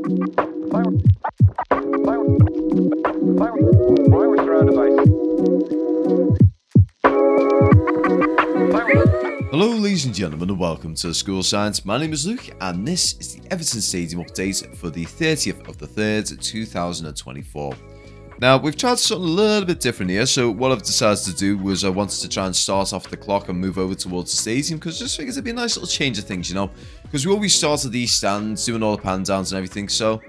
Hello ladies and gentlemen and welcome to School Science. My name is Luke and this is the Everton Stadium update for the 30th of the 3rd, 2024. Now we've tried something a little bit different here, so what I've decided to do was I wanted to try and start off the clock and move over towards the stadium because I just figured it'd be a nice little change of things, you know, because we always start at these stands doing all the pan downs and everything, so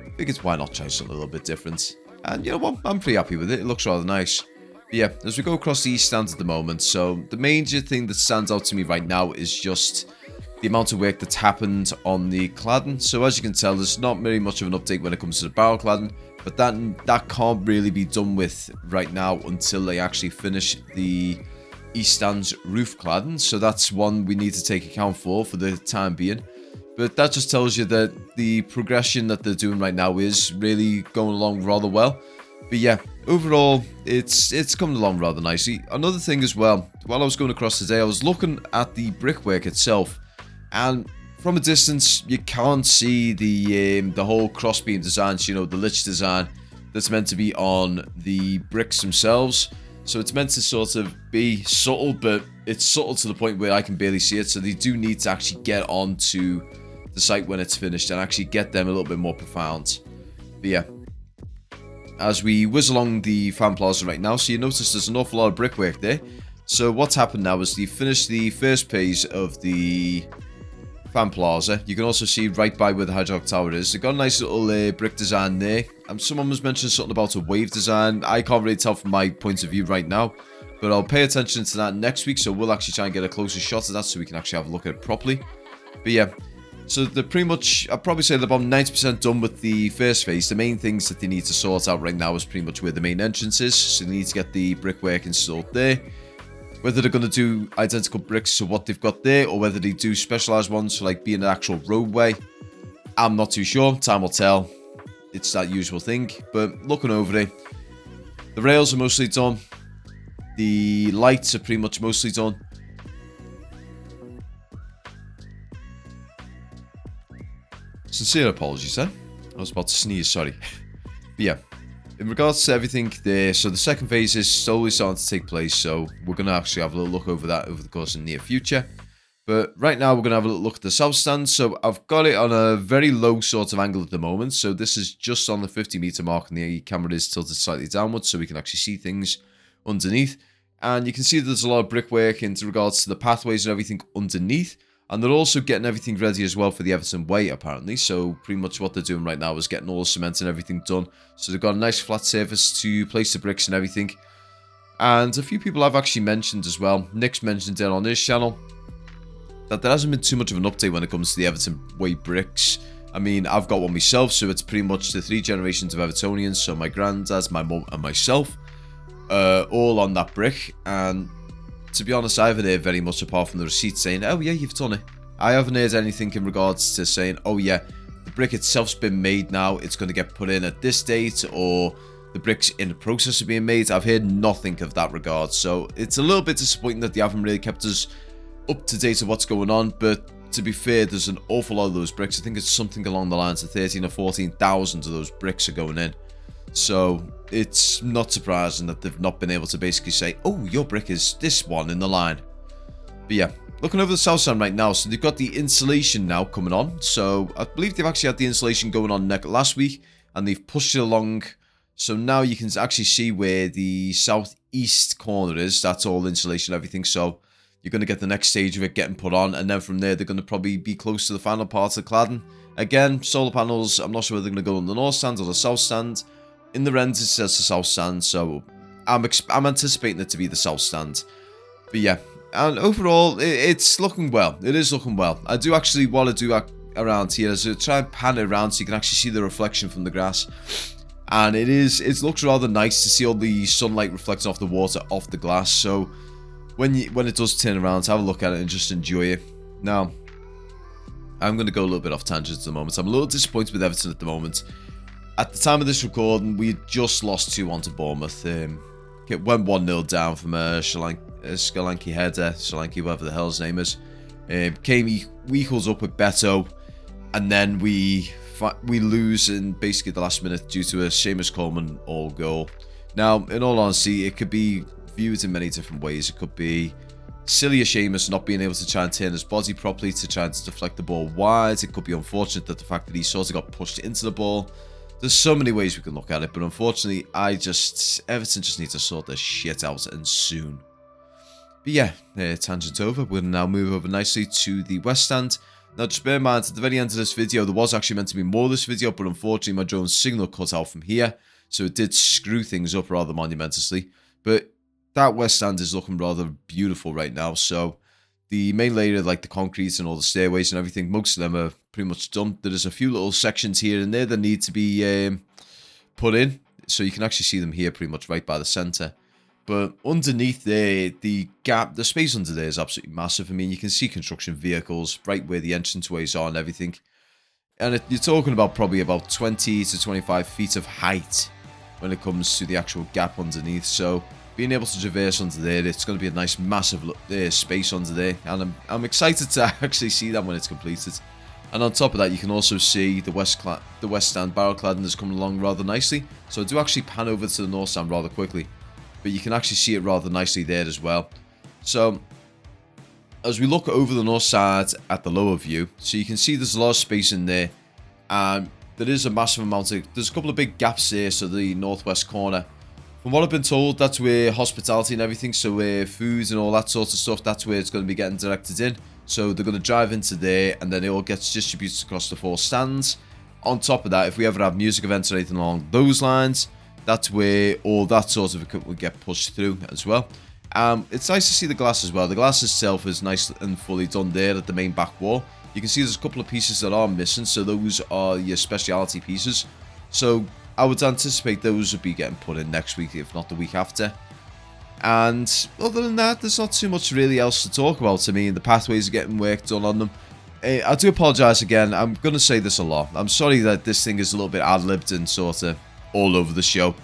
I figured why not try something a little bit different. And you know what, I'm pretty happy with it, it looks rather nice. But yeah, as we go across these stands at the moment, so the major thing that stands out to me right now is just the amount of work that's happened on the cladding. So as you can tell, there's not very much of an update when it comes to the barrel cladding, but that can't really be done with right now until they actually finish the East Stand's roof cladding. So that's one we need to take account for the time being. But that just tells you that the progression that they're doing right now is really going along rather well. But yeah, overall, it's coming along rather nicely. Another thing as well, while I was going across today, I was looking at the brickwork itself, and from a distance, you can't see the whole crossbeam design, so, you know, the lich design that's meant to be on the bricks themselves. So it's meant to sort of be subtle, but it's subtle to the point where I can barely see it. So they do need to actually get onto the site when it's finished and actually get them a little bit more profound. But yeah, as we whiz along the fan plaza right now, so you notice there's an awful lot of brickwork there. So what's happened now is they finished the first phase of the fan plaza. You can also see right by where the hydraulic tower is. They've got a nice little brick design there. Someone was mentioning something about a wave design. I can't really tell from my point of view right now, but I'll pay attention to that next week. So we'll actually try and get a closer shot of that so we can actually have a look at it properly. But yeah, so they're pretty much, I'd probably say they're about 90% done with the first phase. The main things that they need to sort out right now is pretty much where the main entrance is. So they need to get the brickwork installed there. Whether they're going to do identical bricks to what they've got there, or whether they do specialized ones for like being an actual roadway, I'm not too sure. Time will tell. It's that usual thing. But looking over it, the rails are mostly done. The lights are pretty much mostly done. Sincere apologies then. I was about to sneeze, sorry. But yeah, in regards to everything there, so the second phase is slowly starting to take place, so we're going to actually have a little look over that over the course of the near future. But right now we're going to have a little look at the south stand. So I've got it on a very low sort of angle at the moment, so this is just on the 50-meter mark and the camera is tilted slightly downwards so we can actually see things underneath. And you can see there's a lot of brickwork in regards to the pathways and everything underneath. And they're also getting everything ready as well for the Everton Way, apparently. So pretty much what they're doing right now is getting all the cement and everything done. So they've got a nice flat surface to place the bricks and everything. And a few people have actually mentioned as well, Nick's mentioned it on his channel, that there hasn't been too much of an update when it comes to the Everton Way bricks. I mean, I've got one myself, so it's pretty much the 3 generations of Evertonians. So my granddad, my mum and myself, all on that brick. And to be honest, I haven't heard very much apart from the receipt saying, oh yeah, you've done it. I haven't heard anything in regards to saying, oh yeah, the brick itself's been made now, it's going to get put in at this date, or the brick's in the process of being made. I've heard nothing of that regard, so it's a little bit disappointing that they haven't really kept us up to date of what's going on. But to be fair, there's an awful lot of those bricks. I think it's something along the lines of 13 or 14,000 of those bricks are going in. So it's not surprising that they've not been able to basically say, oh, your brick is this one in the line. But yeah, looking over the south stand right now, so they've got the insulation now coming on. So I believe they've actually had the insulation going on last week, and they've pushed it along. So now you can actually see where the southeast corner is. That's all insulation, everything. So you're going to get the next stage of it getting put on, and then from there they're going to probably be close to the final part of the cladding. Again, solar panels, I'm not sure whether they're going to go on the north stand or the south stand. In the render it says the south stand, so I'm anticipating it to be the south stand. But yeah, and overall it's looking well. It is looking well. I do actually want to do around here is try and pan it around so you can actually see the reflection from the grass. And it looks rather nice to see all the sunlight reflecting off the water off the glass. So when it does turn around, have a look at it and just enjoy it. Now, I'm going to go a little bit off tangent at the moment. I'm a little disappointed with Everton at the moment. At the time of this recording, we had just lost 2-1 to Bournemouth. It went 1-0 down from Solanke header, Solanke, whatever the hell his name is. We equals up with Beto, and then we we lose in basically the last minute due to a Seamus Coleman all goal. Now, in all honesty, it could be viewed in many different ways. It could be silly of Seamus not being able to try and turn his body properly to try to deflect the ball wide. It could be unfortunate that the fact that he sort of got pushed into the ball. There's so many ways we can look at it, but unfortunately, Everton just need to sort their shit out, and soon. But yeah, tangent over. We're going to now move over nicely to the West Stand. Now, just bear in mind, at the very end of this video, there was actually meant to be more of this video, but unfortunately, my drone signal cut out from here, so it did screw things up rather monumentously. But that West Stand is looking rather beautiful right now, so the main layer, like the concrete and all the stairways and everything, most of them are pretty much done. There's a few little sections here and there that need to be put in, so you can actually see them here pretty much right by the centre. But underneath there, the space under there is absolutely massive. I mean, you can see construction vehicles right where the entranceways are and everything. And you're talking about probably about 20 to 25 feet of height when it comes to the actual gap underneath. So being able to traverse under there, it's going to be a nice massive space under there. And I'm excited to actually see that when it's completed. And on top of that, you can also see the West Stand barrel cladding is coming along rather nicely. So I do actually pan over to the North Stand rather quickly, but you can actually see it rather nicely there as well. So as we look over the north side at the lower view, so you can see there's a lot of space in there, and there is a massive amount of, there's a couple of big gaps there, so the northwest corner. From what I've been told, that's where hospitality and everything, so where food and all that sort of stuff, that's where it's going to be getting directed in. So they're going to drive into there, and then it all gets distributed across the 4 stands. On top of that, if we ever have music events or anything along those lines, that's where all that sort of equipment will get pushed through as well. It's nice to see the glass as well. The glass itself is nice and fully done there at the main back wall. You can see there's a couple of pieces that are missing, so those are your speciality pieces. So I would anticipate those would be getting put in next week, if not the week after. And other than that, there's not too much really else to talk about. I mean, the pathways are getting work done on them. I do apologise again. I'm going to say this a lot. I'm sorry that this thing is a little bit ad-libbed and sort of all over the show.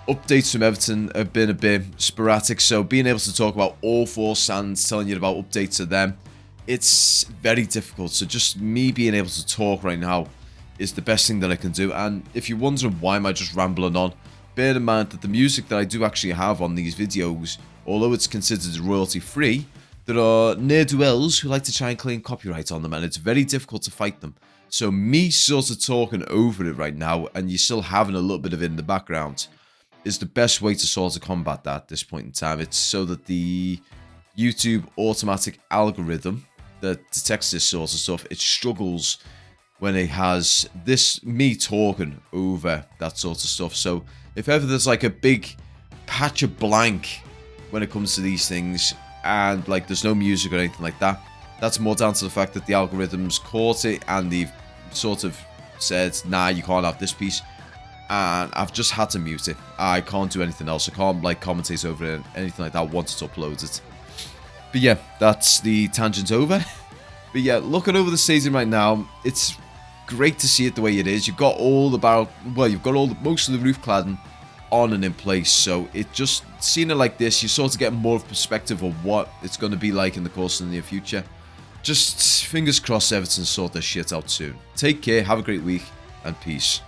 Updates from Everton have been a bit sporadic, so being able to talk about all 4 stands, telling you about updates of them, it's very difficult. So just me being able to talk right now is the best thing that I can do. And if you're wondering why am I just rambling on, bear in mind that the music that I do actually have on these videos, although it's considered royalty free, there are ne'er-do-wells who like to try and claim copyright on them, and it's very difficult to fight them. So me sort of talking over it right now, and you're still having a little bit of it in the background, is the best way to sort of combat that at this point in time. It's so that the YouTube automatic algorithm that detects this sort of stuff, it struggles when it has this me talking over that sort of stuff. So if ever there's like a big patch of blank when it comes to these things, and like there's no music or anything like that, that's more down to the fact that the algorithms caught it and they've sort of said, nah, you can't have this piece, and I've just had to mute it. I can't do anything else. I can't like commentate over it, anything like that once it's uploaded. But yeah, that's the tangent over. But yeah, looking over the stadium right now, it's great to see it the way it is. You've got all the you've got most of the roof cladding on and in place, so it just, seeing it like this, you sort of get more of a perspective of what it's going to be like in the course of the near future. Just fingers crossed Everton sort their shit out soon. Take care, have a great week, and peace.